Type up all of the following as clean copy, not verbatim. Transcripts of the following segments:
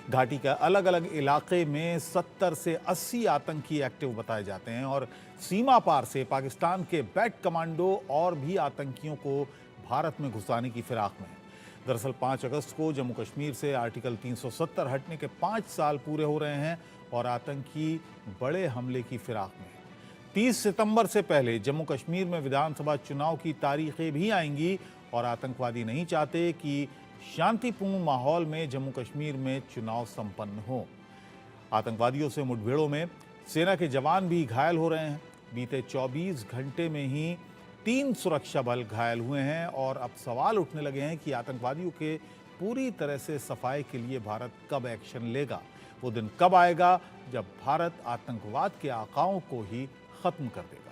घाटी के अलग अलग इलाके में 70 से 80 आतंकी एक्टिव बताए जाते हैं और सीमा पार से पाकिस्तान के बैट कमांडो और भी आतंकियों को भारत में घुसाने की फिराक में हैं। दरअसल 5 अगस्त को जम्मू कश्मीर से आर्टिकल 370 हटने के 5 साल पूरे हो रहे हैं और आतंकी बड़े हमले की फिराक में हैं। 30 सितंबर से पहले जम्मू कश्मीर में विधानसभा चुनाव की तारीखें भी आएंगी और आतंकवादी नहीं चाहते कि शांतिपूर्ण माहौल में जम्मू कश्मीर में चुनाव संपन्न हो। आतंकवादियों से मुठभेड़ों में सेना के जवान भी घायल हो रहे हैं। बीते 24 घंटे में ही 3 सुरक्षा बल घायल हुए हैं और अब सवाल उठने लगे हैं कि आतंकवादियों के पूरी तरह से सफाई के लिए भारत कब एक्शन लेगा। वो दिन कब आएगा जब भारत आतंकवाद के आकाओं को ही खत्म कर देगा।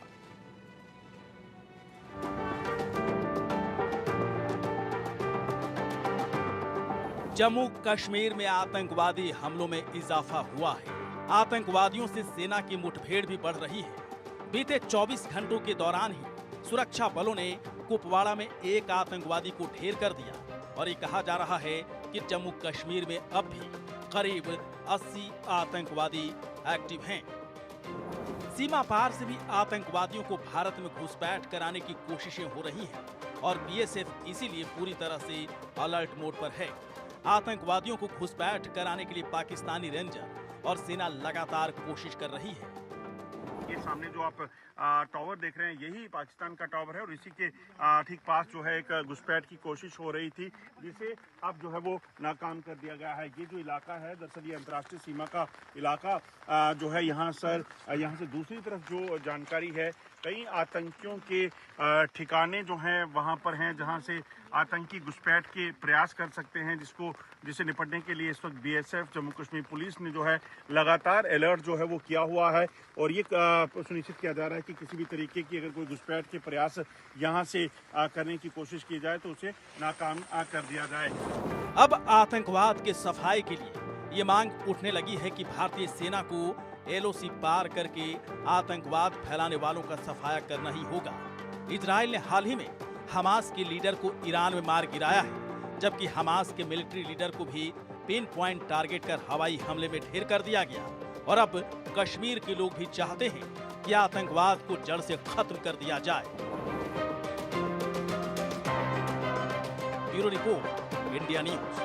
जम्मू कश्मीर में आतंकवादी हमलों में इजाफा हुआ है। आतंकवादियों से सेना की मुठभेड़ भी बढ़ रही है। बीते 24 घंटों के दौरान ही सुरक्षा बलों ने कुपवाड़ा में एक आतंकवादी को ढेर कर दिया और ये कहा जा रहा है कि जम्मू कश्मीर में अब भी करीब 80 आतंकवादी एक्टिव हैं। सीमा पार से भी आतंकवादियों को भारत में घुसपैठ कराने की कोशिशें हो रही हैं और बीएसएफ इसीलिए पूरी तरह से अलर्ट मोड पर है। आतंकवादियों को घुसपैठ कराने के लिए पाकिस्तानी रेंजर और सेना लगातार कोशिश कर रही है। ये सामने जो आप टावर देख रहे हैं यही पाकिस्तान का टावर है और इसी के ठीक पास जो है एक घुसपैठ की कोशिश हो रही थी जिसे अब जो है वो नाकाम कर दिया गया है। ये जो इलाका है दरअसल ये अंतर्राष्ट्रीय सीमा का इलाका जो है यहाँ से दूसरी तरफ जो जानकारी है कई आतंकियों के ठिकाने जो हैं वहाँ पर हैं जहाँ से आतंकी घुसपैठ के प्रयास कर सकते हैं जिसे निपटने के लिए इस वक्त बीएसएफ जम्मू कश्मीर पुलिस ने जो है लगातार अलर्ट जो है वो किया हुआ है और ये सुनिश्चित किया जा रहा है कि किसी भी तरीके की अगर कोई घुसपैठ के प्रयास यहाँ से करने की कोशिश की जाए तो उसे नाकाम कर दिया जाए। अब आतंकवाद के सफाई के लिए ये मांग उठने लगी है कि भारतीय सेना को एलओसी पार करके आतंकवाद फैलाने वालों का सफाया करना ही होगा। इजराइल ने हाल ही में हमास के लीडर को ईरान में मार गिराया है, जबकि हमास के मिलिट्री लीडर को भी पिन पॉइंट टारगेट कर हवाई हमले में ढेर कर दिया गया और अब कश्मीर के लोग भी चाहते हैं कि आतंकवाद को जड़ से खत्म कर दिया जाए। Bureau report, India news.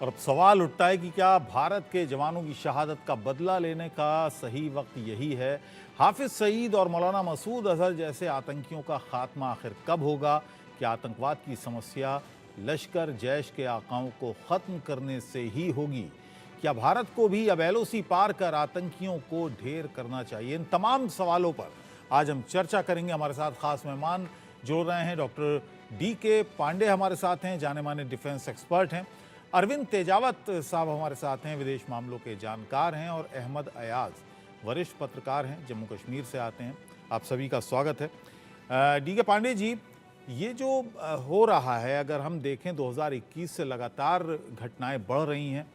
और अब सवाल उठता है कि क्या भारत के जवानों की शहादत का बदला लेने का सही वक्त यही है? हाफिज सईद और मौलाना मसूद अजहर जैसे आतंकियों का खात्मा आखिर कब होगा? क्या आतंकवाद की समस्या लश्कर जैश के आकाओं को ख़त्म करने से ही होगी? क्या भारत को भी अब एलओसी पार कर आतंकियों को ढेर करना चाहिए? इन तमाम सवालों पर आज हम चर्चा करेंगे। हमारे साथ खास मेहमान जुड़ रहे हैं। डॉक्टर DK पांडे हमारे साथ हैं, जाने माने डिफेंस एक्सपर्ट हैं। अरविंद तेजावत साहब हमारे साथ हैं, विदेश मामलों के जानकार हैं। और अहमद अयाज वरिष्ठ पत्रकार हैं, जम्मू कश्मीर से आते हैं। आप सभी का स्वागत है। DK पांडे जी, ये जो हो रहा है अगर हम देखें 2021 से लगातार घटनाएं बढ़ रही हैं।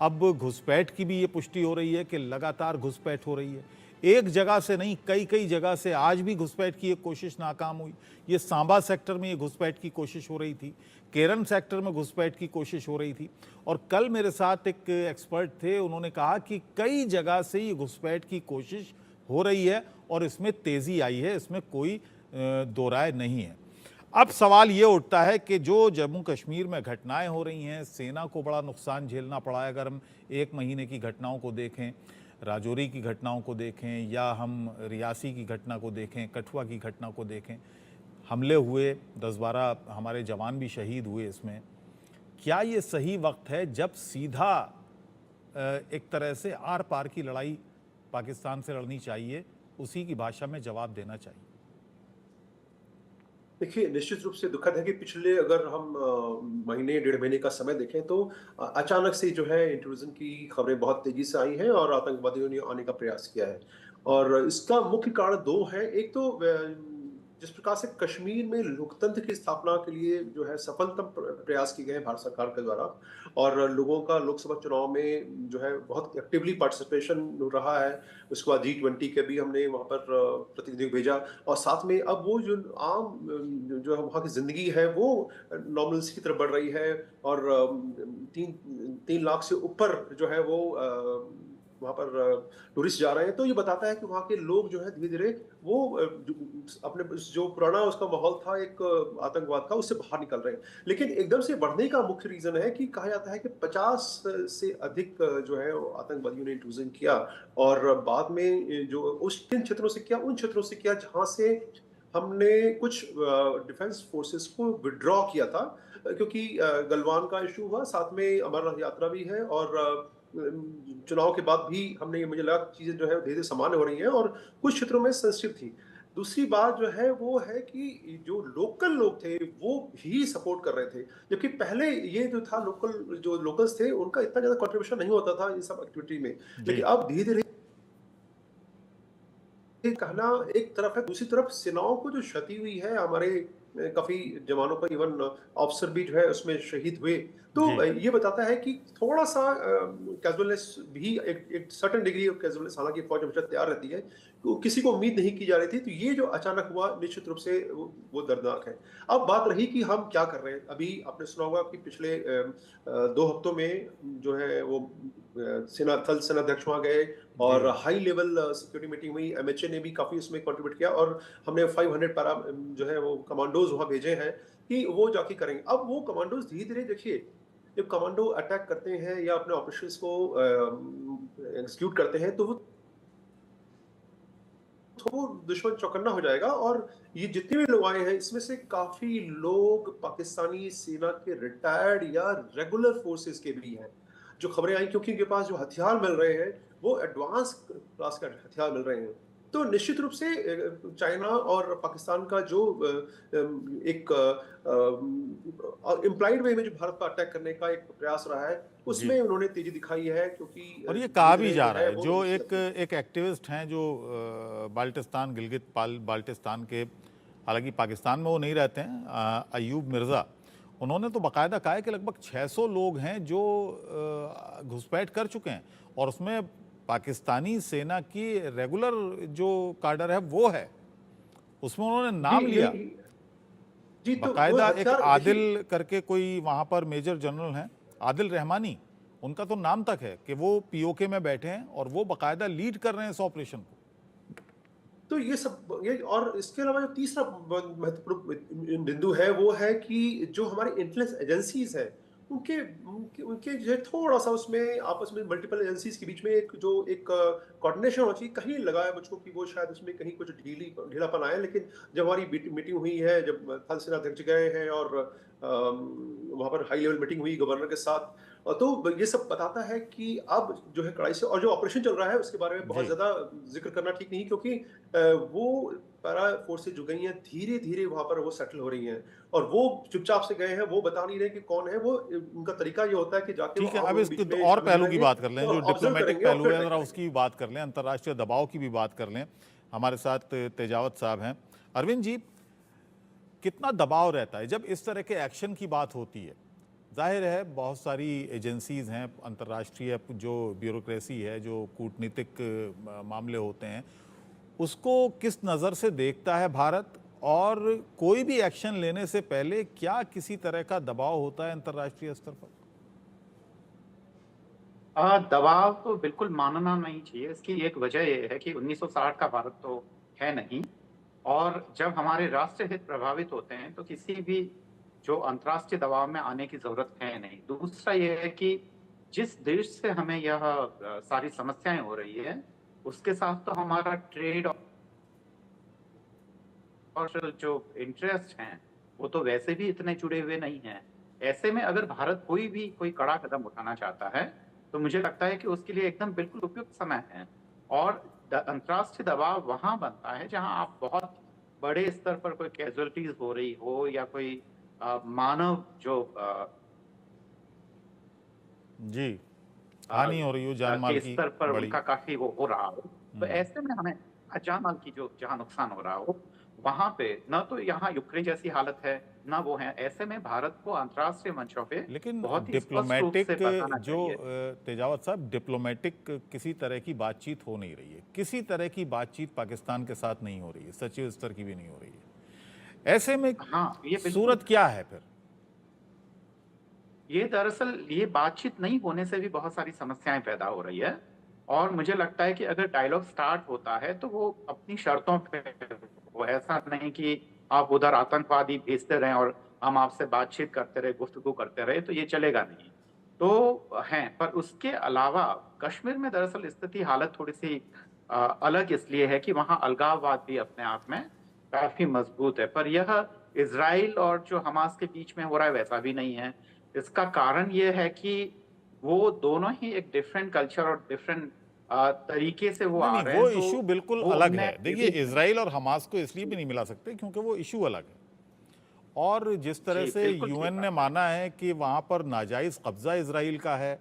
अब घुसपैठ की भी ये पुष्टि हो रही है कि लगातार घुसपैठ हो रही है। एक जगह से नहीं, कई जगह से आज भी घुसपैठ की एक कोशिश नाकाम हुई। ये सांबा सेक्टर में ये घुसपैठ की कोशिश हो रही थी, केरन सेक्टर में घुसपैठ की कोशिश हो रही थी। और कल मेरे साथ एक एक्सपर्ट थे, उन्होंने कहा कि कई जगह से ये घुसपैठ की कोशिश हो रही है और इसमें तेज़ी आई है, इसमें कोई दो राय नहीं है। अब सवाल ये उठता है कि जो जम्मू कश्मीर में घटनाएं हो रही हैं, सेना को बड़ा नुकसान झेलना पड़ा है। अगर हम 1 महीने की घटनाओं को देखें, राजौरी की घटनाओं को देखें या हम रियासी की घटना को देखें, कठुआ की घटना को देखें, हमले हुए, 10-12 हमारे जवान भी शहीद हुए इसमें। क्या ये सही वक्त है जब सीधा एक तरह से आर पार की लड़ाई पाकिस्तान से लड़नी चाहिए, उसी की भाषा में जवाब देना चाहिए? देखिए, निश्चित रूप से दुखद है कि पिछले अगर हम महीने, 1.5 महीने का समय देखें तो अचानक से जो है इंट्रूजन की खबरें बहुत तेज़ी से आई हैं और आतंकवादियों ने आने का प्रयास किया है। और इसका मुख्य कारण 2 है। एक तो जिस प्रकार से कश्मीर में लोकतंत्र की स्थापना के लिए जो है सफलतम प्रयास किए गए हैं भारत सरकार के द्वारा, और लोगों का लोकसभा चुनाव में जो है बहुत एक्टिवली पार्टिसिपेशन रहा है। उसके बाद G20 के भी हमने वहाँ पर प्रतिनिधियों को भेजा, और साथ में अब वो जो आम जो है वहाँ की जिंदगी है वो नॉर्मल्स की तरफ बढ़ रही है, और 3 लाख से ऊपर जो है वो वहाँ पर टूरिस्ट जा रहे हैं। तो ये बताता है कि वहाँ के लोग जो है धीरे धीरे वो अपने जो पुराना उसका माहौल था एक आतंकवाद का, उससे बाहर निकल रहे हैं। लेकिन एकदम से बढ़ने का मुख्य रीजन है कि कहा जाता है कि 50 से अधिक जो है आतंकवादियों ने इंट्रूजन किया, और बाद में जो उस किन क्षेत्रों से किया, उन क्षेत्रों से किया जहां से हमने कुछ डिफेंस फोर्सेस को विड्रॉ किया था, क्योंकि गलवान का इशू हुआ, साथ में अमरनाथ यात्रा भी है, और चुनाव के बाद भी हमने मुझे लगा चीजें जो है धीरे धीरे सामान्य हो रही हैं, और कुछ क्षेत्रों में सेंसिटिव थी। दूसरी बात जो है वो है कि जो लोकल लोग थे वो भी सपोर्ट कर रहे थे, जबकि पहले ये जो था लोकल जो लोकल्स थे उनका इतना ज्यादा कंट्रीब्यूशन नहीं होता था इन सब एक्टिविटी में। लेकिन जी। अब धीरे धीरे कहना एक तरफ है, दूसरी तरफ सेनाओं को जो क्षति हुई है, हमारे काफी जवानों का इवन ऑफिसर भी जो है उसमें शहीद हुए, तो जी। ये बताता है कि थोड़ा सा कैजुअलनेस भी, एक सर्टेन डिग्री ऑफ कैजुअलनेस, हालांकि फौज हमेशा तैयार रहती है, तो किसी को उम्मीद नहीं की जा रही थी, तो ये जो अचानक हुआ निश्चित रूप से वो दर्दनाक है। अब बात रही कि हम क्या कर रहे हैं। अभी आपने सुना होगा कि पिछले 2 हफ्तों में जो है वो सेना थल सेनाध्यक्ष वहां गए, जी। और हाई लेवल सिक्योरिटी मीटिंग हुई। MHA ने भी काफी उसमें कंट्रीब्यूट किया, और हमने 500 पैरा जो है वो कमांडोज वहां भेजे हैं कि वो जाके करेंगे। अब वो कमांडोज धीरे धीरे देखिए, जब कमांडो अटैक करते हैं या अपने ऑपरेशंस को एग्जीक्यूट करते हैं, तो वो दुश्मन चौकन्ना हो जाएगा। और ये जितने भी लोग आए हैं इसमें से काफी लोग पाकिस्तानी सेना के रिटायर्ड या रेगुलर फोर्सेस के भी हैं। जो खबरें आई, क्योंकि इनके पास जो हथियार मिल रहे हैं वो एडवांस क्लास का हथियार मिल रहे हैं, तो निश्चित रूप से चाइना और पाकिस्तान का जो एक इम्प्लाइड वे में जो भारत पर अटैक करने का एक प्रयास रहा है, जी। उसमें उन्होंने तेजी दिखाई है, क्योंकि और ये कहा धीरे भी धीरे जा जो रहा है है, वो जो एक एक्टिविस्ट हैं जो बाल्टिस्तान गिलगित बाल्टिस्तान के, हालांकि पाकिस्तान में वो नहीं रहते हैं, अयूब मिर्ज़ा, उन्होंने तो बाकायदा कहा है कि लगभग 600 लोग हैं जो घुसपैठ कर चुके हैं, और उसमें पाकिस्तानी सेना की रेगुलर जो काडर है वो है, उसमें उन्होंने जी नाम लिया। जी, तो वो बाकायदा एक हथियार आदिल देखिए। करके कोई वहां पर मेजर जनरल हैं, आदिल रहमानी, उनका तो नाम तक है कि वो POK में बैठे हैं और वो बाकायदा लीड कर रहे हैं इस ऑपरेशन को। तो ये सब ये, और इसके अलावा जो तीसरा महत्वपूर्ण बिंदु है वो है कि जो हमारे इंटेलिजेंस एजेंसीज हैं उनके उनके उनके जो है थोड़ा सा उसमें आपस में मल्टीपल एजेंसीज के बीच में एक कोऑर्डिनेशन होना चाहिए। कहीं लगा है मुझको कि वो शायद उसमें कहीं कुछ ढीलापन आया, लेकिन जब हमारी मीटिंग हुई है, जब थल सेनाध्यक्ष गए हैं और वहां पर हाई लेवल मीटिंग हुई गवर्नर के साथ, तो ये सब बताता है कि अब जो है कड़ाई से, और जो ऑपरेशन चल रहा है उसके बारे में बहुत जी। ज्यादा जिक्र करना ठीक नहीं, क्योंकि वो पैरा फोर्सेज जो गई हैं धीरे धीरे वहां पर वो सेटल हो रही हैं, और वो चुपचाप से गए हैं, वो बता नहीं रहे कि कौन है वो। उनका तरीका ये होता है कि जाके वो ठीक है, आम अब लोगों इस के बीच में और शामिल हो पहलू की जाएंगे बात कर लें, जो और ऑब्जर्व डिप्लोमेटिक करेंगे और पहलू फिर है, अटैक जरा करेंगे। उसकी भी बात कर लें, अंतर्राष्ट्रीय दबाव की भी बात कर लें। हमारे साथ तेजावत साहब हैं। अरविंद जी, कितना दबाव रहता है जब इस तरह के एक्शन की बात होती है? जाहिर है बहुत सारी एजेंसीज हैं, अंतर्राष्ट्रीय जो ब्यूरोक्रेसी है, जो कूटनीतिक मामले होते हैं, उसको किस नज़र से देखता है भारत, और कोई भी एक्शन लेने से पहले क्या किसी तरह का दबाव होता है अंतर्राष्ट्रीय स्तर पर? दबाव तो बिल्कुल मानना नहीं चाहिए। इसकी एक वजह यह है कि 1960 का भारत तो है नहीं, और जब हमारे राष्ट्र हित प्रभावित होते हैं तो किसी भी जो अंतर्राष्ट्रीय दबाव में आने की जरूरत है नहीं। दूसरा यह है कि जिस देश से हमें यह सारी समस्याएं हो रही है उसके साथ तो हमारा ट्रेड और जो इंटरेस्ट हैं वो तो वैसे भी इतने जुड़े हुए नहीं हैं। ऐसे में अगर भारत कोई कड़ा कदम उठाना चाहता है तो मुझे लगता है कि उसके लिए एकदम बिल्कुल उपयुक्त समय है। और अंतर्राष्ट्रीय दबाव वहां बनता है जहां आप बहुत बड़े स्तर पर कोई कैजुअलिटीज हो रही हो, या कोई मानव जो जी, हानि हो रही हो जान माल के की स्तर पर बड़ी। उनका काफी वो हो रहा हो, तो ऐसे में हमें जान माल की जो जहां नुकसान हो रहा हो वहां पे न तो यहाँ यूक्रेन जैसी हालत है, ना वो है। ऐसे में भारत को अंतर्राष्ट्रीय मंचों पे लेकिन बहुत ही स्पष्ट रूप डिप्लोमेटिक से बताना जो चाहिए। तेजावत साहब, डिप्लोमेटिक किसी तरह की बातचीत हो नहीं रही है, किसी तरह की बातचीत पाकिस्तान के साथ नहीं हो रही है, सचिव स्तर की भी नहीं हो रही है। ऐसे में हाँ, ये बिल्कुल। सूरत क्या है फिर? ये दरअसल ये बातचीत नहीं होने से भी बहुत सारी समस्याएं पैदा हो रही है। और मुझे लगता है कि अगर डायलॉग स्टार्ट होता है तो वो अपनी शर्तों पे हो, ऐसा नहीं कि आप उधर आतंकवादी भेजते रहें और हम आपसे बातचीत करते रहे, गुफ्तगू करते रहे, तो ये चलेगा नहीं। तो हैं, पर उसके अलावा कश्मीर में दरअसल स्थिति हालत थोड़ी सी अलग इसलिए है कि वहां अलगाववाद भी अपने आप में काफी मजबूत है। पर यह इसराइल और जो हमास के बीच में हो रहा है वैसा भी नहीं है। इसका कारण ये है कि वो दोनों ही एक डिफरेंट कल्चर और डिफरेंट तरीके से वो नहीं आ नहीं, रहे वो हैं, तो इशू बिल्कुल वो अलग उनमें है। ये देखिए, भी इसराइल और हमास को इसलिए भी नहीं मिला सकते क्योंकि वो इशू अलग है। और जिस तरह जी से बिल्कुल ठीक यूएन ने बात है। माना है कि वहां पर नाजायज कब्जा इसराइल का है,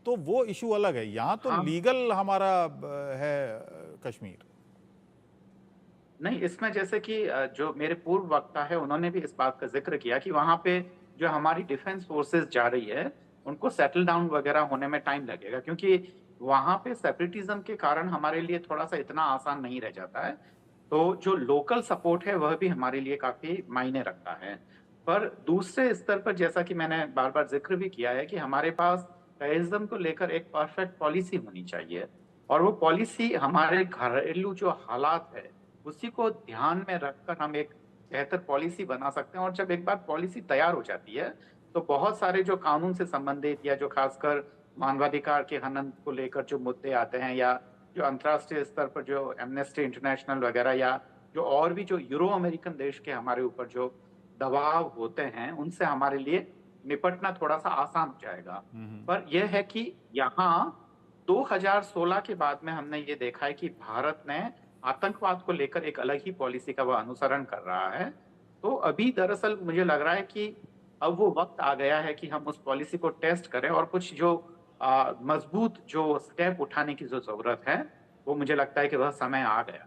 तो वो इशू अलग है। यहाँ तो हाँ, लीगल हमारा है कश्मीर। नहीं, इसमें जैसे कि जो मेरे पूर्व वक्ता है उन्होंने भी इस बात का जिक्र किया कि वहां पे जो हमारी डिफेंस फोर्सेस जा रही है उनको सेटल डाउन वगैरह होने में टाइम लगेगा, क्योंकि वहां पे सेपरेटिज्म के कारण हमारे लिए थोड़ा सा इतना आसान नहीं रह जाता है। तो जो लोकल सपोर्ट है वह भी हमारे लिए काफी मायने रखता है। पर दूसरे स्तर पर जैसा कि मैंने बार बार जिक्र भी किया है कि हमारे पास टेररिज्म को लेकर एक परफेक्ट पॉलिसी होनी चाहिए। और वो पॉलिसी हमारे घरेलू जो हालात है उसी को ध्यान में रखकर हम एक बेहतर पॉलिसी बना सकते हैं। और जब एक बार पॉलिसी तैयार हो जाती है तो बहुत सारे जो कानून से संबंधित या जो खासकर मानवाधिकार के हनन को लेकर जो मुद्दे आते हैं, या जो अंतर्राष्ट्रीय स्तर पर जो एमनेस्टी इंटरनेशनल वगैरह, या जो और भी जो यूरो अमेरिकन देश के हमारे ऊपर जो दबाव होते हैं, उनसे हमारे लिए निपटना थोड़ा सा आसान हो जाएगा। पर यह है कि यहाँ 2016 के बाद में हमने ये देखा है कि भारत ने आतंकवाद को लेकर एक अलग ही पॉलिसी का वह अनुसरण कर रहा है। तो अभी दरअसल मुझे लग रहा है कि अब वो वक्त आ गया है कि हम उस पॉलिसी को टेस्ट करें और कुछ जो मजबूत जो स्टेप उठाने की जो जरूरत है, वो मुझे लगता है कि वह समय आ गया।